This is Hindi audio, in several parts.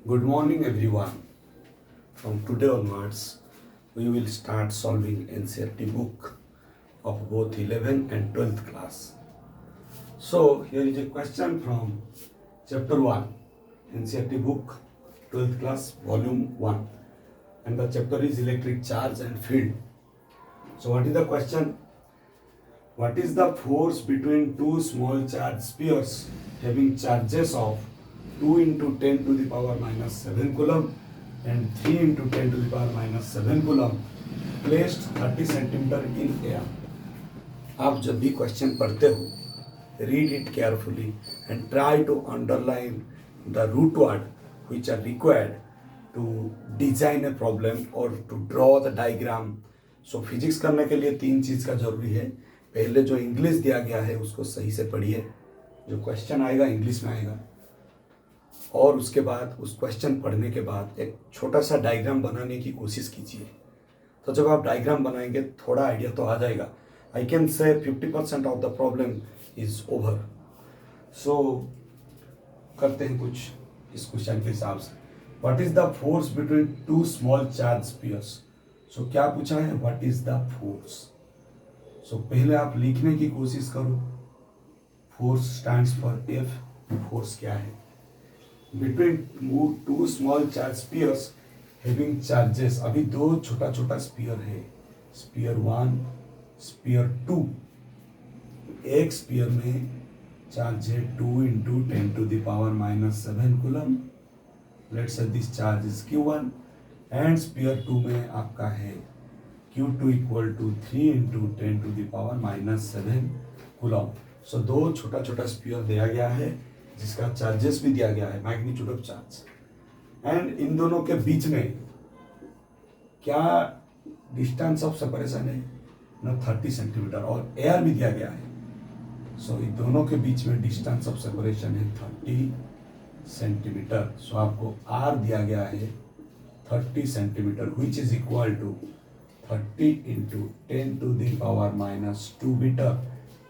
Good morning, everyone. From today onwards, we will start solving NCERT book of both 11th and 12th class. So, here is a question from chapter 1, NCERT book, 12th class, volume 1. And the chapter is electric charge and field. So, what is the question? What is the force between two small charge spheres having charges of 2 into 10 to the power minus 7 coulomb and 3 into 10 to the power minus 7 coulomb placed 30 centimeter in air? आप जब भी क्वेश्चन पढ़ते हो, read it carefully and try to underline the root word which are required to design a problem or to draw the diagram. So physics करने के लिए 3 चीज़ का जरूरी है. पहले जो इंग्लिश दिया गया है उसको सही से पढ़िए, जो क्वेश्चन आएगा इंग्लिश में आएगा, और उसके बाद उस क्वेश्चन पढ़ने के बाद एक छोटा सा डायग्राम बनाने की कोशिश कीजिए. तो जब आप डायग्राम बनाएंगे थोड़ा आइडिया तो आ जाएगा. आई can say 50% of the problem is over. So करते हैं कुछ इस क्वेश्चन के हिसाब से. What is the force between two small charge spheres? So क्या पूछा है, what is the force? So पहले आप लिखने की कोशिश करो. Force stands for F. Force क्या है? Between two small charge spheres having charges. अभी दो छोटा छोटा स्फीयर है, स्फीयर 1, स्फीयर 2. एक स्फीयर में चार्ज है 2 into 10 to the power minus 7 coulomb. Let's say this charge is Q1. And sphere 2 में आपका है Q2 equal to 3 into 10 to the power minus 7 coulomb. So दो छोटा छोटा स्फीयर दिया गया है जिसका चार्जेस भी दिया गया है, magnitude of charge. And in दोनों के बीच में क्या डिस्टेंस ऑफ सेपरेशन है ना, 30 सेंटीमीटर, और एयर भी दिया गया है. सो इन दोनों के बीच में डिस्टेंस ऑफ सेपरेशन है 30 सेंटीमीटर. सो आपको आर दिया गया है 30 centimetre, which is equal to 30 into 10 to the power minus 2 meter,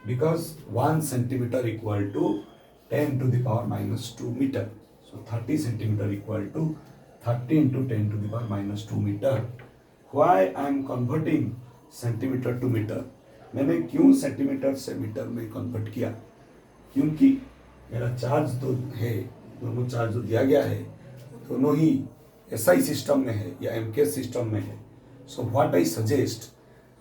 because 1 centimeter equal to 10 to the power minus 2 meter. So 30 centimeter equal to 30 into 10 to the power minus 2 meter. Why I am converting centimeter to meter? मैंने क्यों सेंटीमीटर से मीटर में कन्वर्ट किया? क्योंकि मेरा चार्ज तो है, दोनों चार्ज जो दिया गया है दोनों ही SI सिस्टम में है या MK सिस्टम में है. सो व्हाट आई सजेस्ट,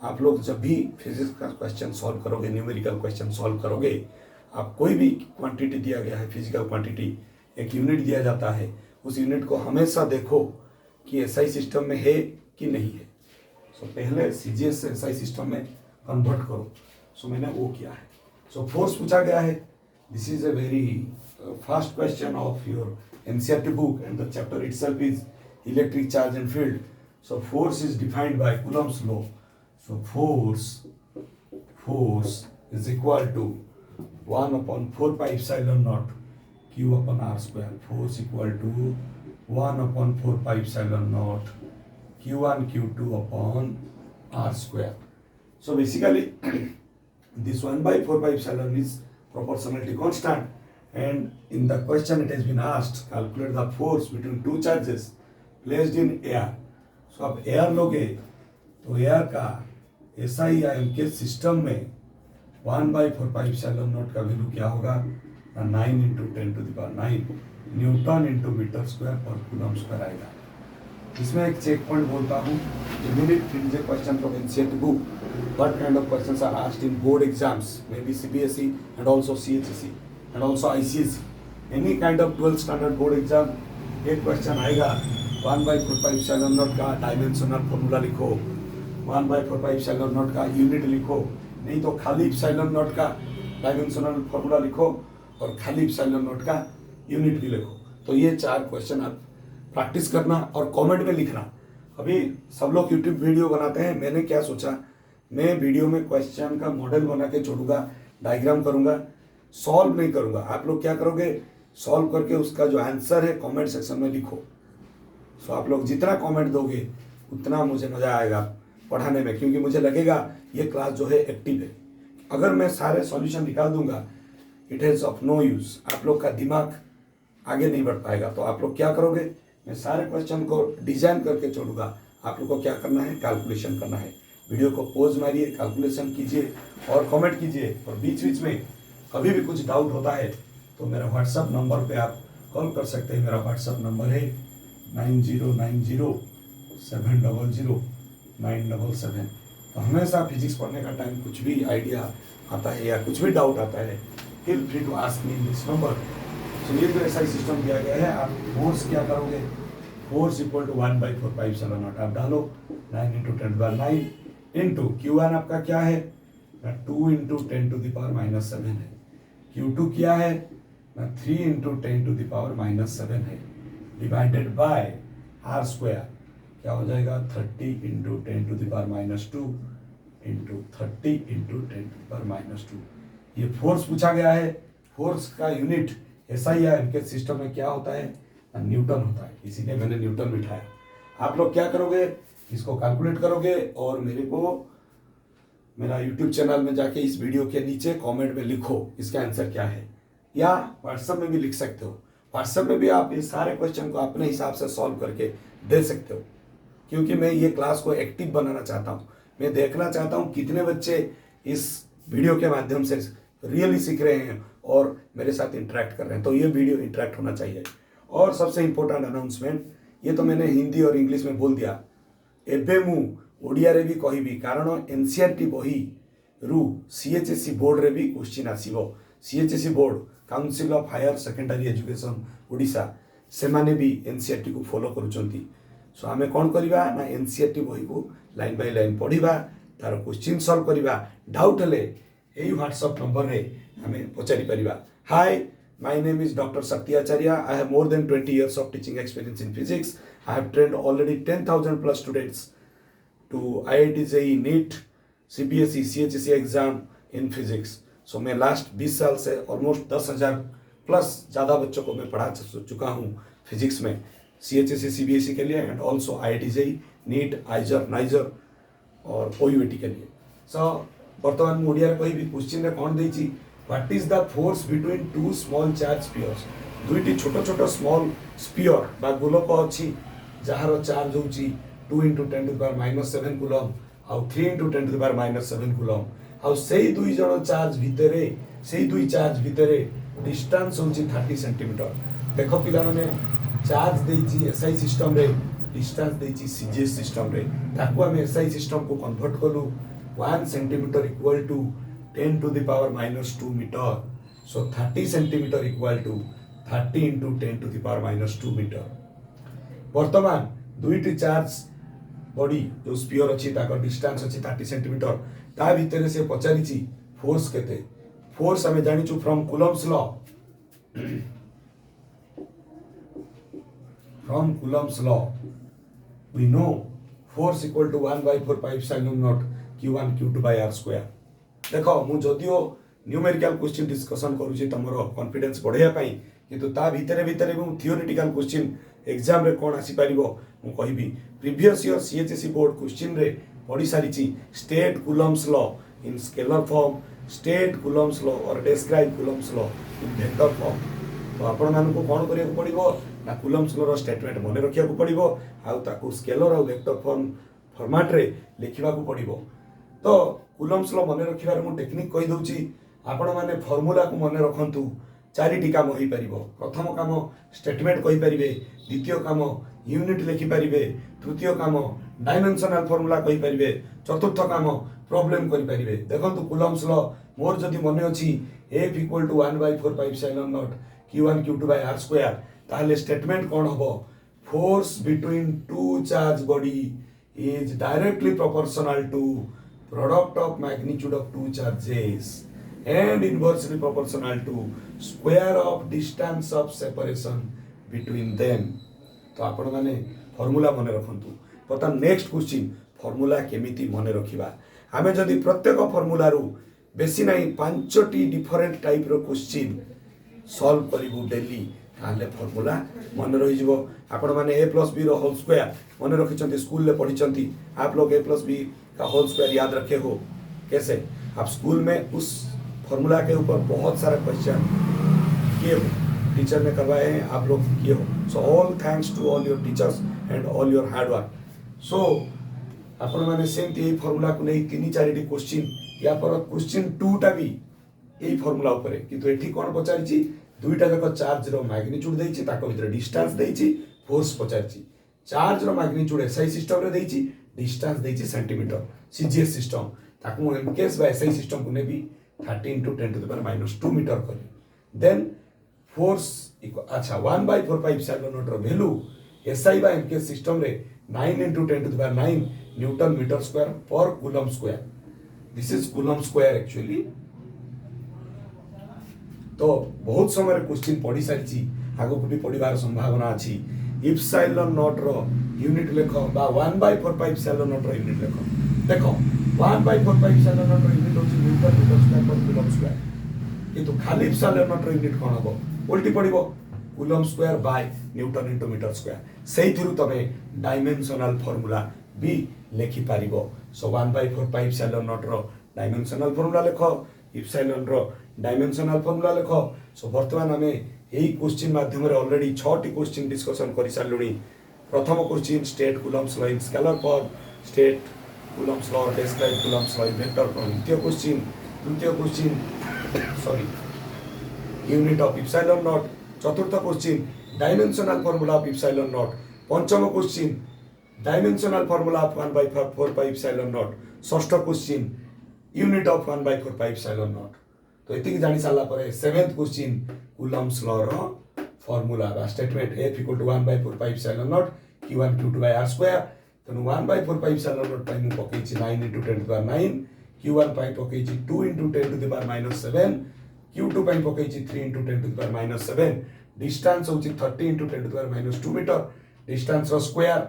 आप लोग जब भी फिजिक्स का क्वेश्चन सॉल्व करोगे, न्यूमेरिकल क्वेश्चन सॉल्व करोगे, आप कोई भी क्वांटिटी दिया गया है, फिजिकल क्वांटिटी, एक यूनिट दिया जाता है, उस यूनिट को हमेशा देखो कि SI सिस्टम में है कि नहीं है. सो पहले CGS से SI सिस्टम में कन्वर्ट करो. सो मैंने वो किया है. सो फोर्स पूछा गया है. This is a very first question of your NCERT book and the chapter itself is electric charge and field. So force is defined by Coulomb's law. So force is equal to 1 upon 4 pi epsilon naught Q upon R square. Force equal to 1 upon 4 pi epsilon naught Q1 Q2 upon R square. So basically this 1 by 4 pi epsilon is proportionality constant. And in the question it has been asked, calculate the force between two charges placed in air. So आप एयर लोगे तो एयर का SI या MK सिस्टम में 1 by 4 pi epsilon naught का वैल्यू क्या होगा? 9 into 10 to the power 9 newton into metre square पर कूलम स्क्वायर आएगा. इसमें एक चेक पॉइंट बोलता हूँ. Question from NCERT book. What kind of questions are asked in board exams? Maybe CBSE and also CHSE and also ICSE. Any kind of 12th standard board exam, एक क्वेश्चन आएगा 1 by 4 pi epsilon naught का डायमेंशनल फॉर्मूला लिखो, 1 by 4 pi epsilon naught का यूनिट लिखो, नहीं तो खाली epsilon naught का डायमेंशनल फॉर्मूला लिखो और खाली epsilon naught का यूनिट भी लिखो. तो ये 4 क्वेश्चन आप प्रैक्टिस करना और कमेंट में लिखना. अभी सब लोग यूट्यूब वीडियो बनाते हैं, मैंने क्या सोचा, मैं वीडियो में क्वेश्चन का मॉडल बना के छोड़ूंगा, डायग्राम करूंगा, सॉल्व नहीं करूंगा. आप लोग क्या करोगे, सॉल्व करके उसका जो आंसर है कमेंट सेक्शन में लिखो. सो आप लोग जितना कमेंट दोगे उतना मुझे मज़ा आएगा पढ़ाने में, क्योंकि मुझे लगेगा ये क्लास जो है एक्टिव है. अगर मैं सारे सॉल्यूशन निकाल दूंगा, it is of no use. आप लोग का दिमाग आगे नहीं बढ़ पाएगा. तो आप लोग क्या करोगे, मैं सारे क्वेश्चन को डिजाइन करके छोड़ूंगा। आप लोग को क्या करना है, कैलकुलेशन करना है। वीडियो को पॉज मारिए, कैलकुलेशन कीजिए और कमेंट कीजिए। और बीच बीच में कभी भी कुछ डाउट होता है तो मेरा व्हाट्सअप नंबर पे आप कॉल कर सकते हैं। मेरा व्हाट्सअप नंबर है 9090700977। तो हमेशा फिजिक्स पढ़ने का टाइम कुछ भी आइडिया आता है या कुछ भी डाउट आता है, feel free to ask me in this number. तो ये जो ऐसा ही सिस्टम दिया गया है, आप फोर्स क्या करोगे, फोर्स इक्वल टू 1/4πε0 आप डालो 9 × 10⁹ इंटू Q1 आपका क्या है, 2 × 10⁻⁻7 है। Q2 क्या है, 3 × 10⁻⁻7 है, डिवाइडेड बाय r² क्या हो जाएगा, 30 × 10⁻2 इंटू 30 × 10⁻2। ये फोर्स पूछा गया है। फोर्स का यूनिट SI या एमके सिस्टम में क्या होता है, न्यूटन होता है, इसीलिए मैंने न्यूटन बिठाया। आप लोग क्या करोगे, इसको कैलकुलेट करोगे और मेरे को मेरा यूट्यूब चैनल में जाके इस वीडियो के नीचे कमेंट में लिखो इसका आंसर क्या है, या व्हाट्सएप में भी लिख सकते हो। व्हाट्सएप में भी आप ये सारे क्वेश्चन को अपने हिसाब से सॉल्व करके दे सकते हो, क्योंकि मैं ये क्लास को एक्टिव बनाना चाहता हूँ। मैं देखना चाहता हूँ कितने बच्चे इस वीडियो के माध्यम से रियली सीख रहे हैं और मेरे साथ इंटरेक्ट कर रहे हैं। तो ये वीडियो इंटरेक्ट होना चाहिए। और सबसे इंपॉर्टेंट अनाउंसमेंट, ये तो मैंने हिंदी और इंग्लिश में बोल दिया, एबे मु ओडिया रे भी कहिबी, कारण एनसीईआरटी बही रु सीएचएससी बोर्ड रे भी क्वेश्चन आसीबो। CHSC board, council of higher secondary education Odisha, से माने भी एनसीईआरटी को फॉलो करूचंती। सो आमे कोन करिबा ना, एनसीईआरटी बही को लाइन बाय लाइन पढ़िबा, तार क्वेश्चन सॉल्व करिबा। डाउट हेले एई व्हाट्सएप नंबर रे हमें पचारि परिबा। हाय, my name is Dr. Sakti Acharya. I have more than 20 years of teaching experience in physics. I have trained already 10,000 plus students to IIT JEE NEET CBSE CHSE exam in physics. So मैं लास्ट 20 साल से ऑलमोस्ट 10,000 प्लस ज़्यादा बच्चों को मैं पढ़ा चुका हूँ फिजिक्स में, CHSE CBSE के लिए and also IIT JEE NEET आइजर niger और OUET के लिए। सो बर्तमान ओडिया कोई भी क्वेश्चन रे कौन देछि, what is the force between two small charge spheres. दुईटी छोट छोट स्मॉल स्पियर बा गोलक अच्छी जार चार्ज होची 2 × 10⁻⁷ कूलम आउ 3 × 10⁻⁷ कूलम, आउ सेई दुई जण चार्ज भितरे, सेई दुई चार्ज भितरे डिस्टेंस होची 30 सेंटीमीटर। देखो पिला माने चार्ज देछि SI सिस्टम रे, डिस्टेंस देछि CGS सिस्टम रे, ताकू हम SI सिस्टम को कन्वर्ट कलु 1 centimetre equal to 10⁻⁻2 metre. So 30 centimetre equal to 30 × 10⁻⁻2 metre. वर्तमान दुईटी चार्ज बॉडी जो स्पियर अच्छी ताकर डिस्टेंस अच्छी 30 सेंटीमीटर, ता भितर से पचारिछि फोर्स केते। फोर्स हमें जानिछु from Coulomb's law, from Coulomb's law we know force equal to 1/4πε0 Q1 Q2/r²। देख मु जदियो न्यूमेरिकल क्वेश्चन डिस्कशन करूची तमरो कॉन्फिडेंस बढ़ाया पाई, किंतु ता भितरे भितरे मु थियोरेटिकल क्वेश्चन एग्जाम रे कोन आसी परिबो मु कहिबी। Previous year CHSE board question रे पढ़ी सारिची state Coulomb's law in scalar form, state Coulomb's law और describe Coulomb's law in vector form. तो आपण मानकु कोन करिया पड़िबो ना, कूलम्स लॉ रो स्टेटमेंट मने रखिया पड़िबो आउ ताकू स्केलर और वेक्टर फॉर्म फॉर्मेट रे लिखिबा को पड़िबो। तो कूलम्स लॉ मने रखिबार मु टेक्निक कहि दउची, आपण माने फार्मूला को मने रखंतु। चारिटी काम होई परिबो। प्रथम काम स्टेटमेंट कहि परिबे, द्वितीय काम यूनिट लिखि परिबे, तृतीय काम डायमेंशनल फार्मूला कहि परिबे, चतुर्थ काम प्रॉब्लम करि परिबे। देखंतु कूलम्स लॉ मोर जदि मने अछि F = 1/4πε0 Q1 Q2/r², ताहले स्टेटमेंट कोन हबो, force between two charge body is directly proportional to product of magnitude of two charges and inversely proportional to square of distance of separation between them। तो आपण माने फार्मूला मने रखंतु। पता नेक्स्ट क्वेश्चन फार्मूला केमिति मने रखिबा। हमें जदि प्रत्येक फार्मूला रु बेसी नाही 5टी डिफरेंट टाइप रो क्वेश्चन सॉल्व करिवु डेली, ताले फार्मूला मन रही जिवो। आपण माने a+b रो होल स्क्वायर मन रखिचंती, स्कूल ले पढिचंती। आप लोग a+b का होल स्क्वायर याद रखे हो कैसे? आप स्कूल में उस फॉर्मूला के ऊपर बहुत सारा क्वेश्चन किए हो। टीचर ने करवाए हैं, आप लोग किए हो। So all thanks to all your teachers and all your hard work. So आपण मैंने सेमती यही फर्मुला को नहीं 3-4 क्वेश्चन या पर क्वेश्चन 2टा भी यही फर्मुला उपरे किंतु एठी कोन पचारिछि दुईटा जाक चार्ज रो मैग्नीट्यूड देइछि ताको भीतर डिस्टेंस देइछि फोर्स पचारिछि चार्ज रो मैग्नीट्यूड एसआई सिस्टम रे देइछि डिस्टेंस देइछि सेंटीमीटर सीजीएस सिस्टम ताको मु एमकेएस बा एसआई सिस्टम को नेबी 30 × 10⁻² मीटर करी देन फोर्स अच्छा 1/4 पाई एप्सिलॉन नॉट रो वैल्यू एसआई बा एमकेएस सिस्टम रे 9 × 10⁹ न्यूटन मीटर स्क्वायर पर coulomb square this is coulomb square actually. तो बहुत समय क्वेश्चन पढ़ी सारी आगो भी पढ़ार संभावना अच्छी इप्सिलॉन नॉट रो यूनिट लेख बा 1/4 पाई एप्सिलॉन नॉट रो यूनिट लेख देखो 1/4 पाई एप्सिलॉन नॉट रो यूनिट होची न्यूटन मीटर स्क्वायर पर कूलम स्क्वायर किंतु खाली एप्सिलॉन नॉट रो यूनिट कोन हो उल्टी पड़िबो coulomb square by newton into metre square सेही थिरु तमे डायमेंशनल फार्मूला भी लेखि पारिबो। सो 1/4 पाई एप्सिलॉन नॉट रो डायमेंशनल फार्मूला लेखो इप्सिलॉन रो डायमेंशनल फार्मूला लेखो। सो वर्तमान आमे एही क्वेश्चन माध्यम रे ऑलरेडी 6टी क्वेश्चन डिस्कशन करि सारलुनी। प्रथम question state Coulomb's law in scalar form state Coulomb's law describe Coulomb's law in vector form द्वितीय question sorry unit of epsilon naught चतुर्थ question dimensional formula of epsilon naught पंचम question dimensional formula of 1/4 pi epsilon naught षष्ठ question unit of 1/4 pi epsilon naught. तो इतनी जानी सारा पर 7th क्वेश्चन कूलम्स लॉ रो फार्मूला बा statement F = 1/4 pi epsilon not Q1 Q2/r² तनु 1/4 पाई एप्सिलॉन नॉट पाई मु पकेछि 9 × 10⁹ Q1 पाई पकेछि 2 × 10⁻7 Q2 पाई पकेछि 3 × 10⁻7 डिस्टेंस होछि 30 × 10⁻² मीटर डिस्टेंस रो स्क्वायर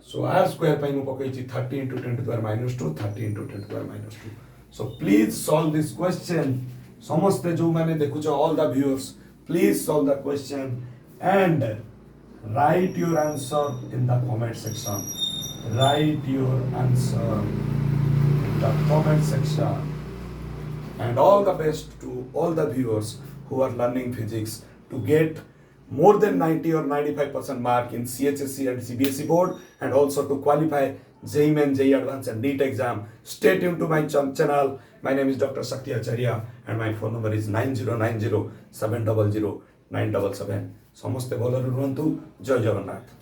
सो r स्क्वायर पाई मु पकेछि 30 × 10⁻², 30 × 10⁻²। So please solve this question समस्ते जो माने देखुछ all the viewers please solve the question and write your answer in the comment section write your answer in the comment section and all the best to all the viewers who are learning physics to get more than 90 or 95% mark in CHSE and CBSE board and also to qualify JEE Main, JEE Advanced and NEET exam. Stay tuned to my channel. My name is Dr. Shakti Acharya and my phone number is 9090 700 977. समस्ते भल रुहतु जय जगन्नाथ।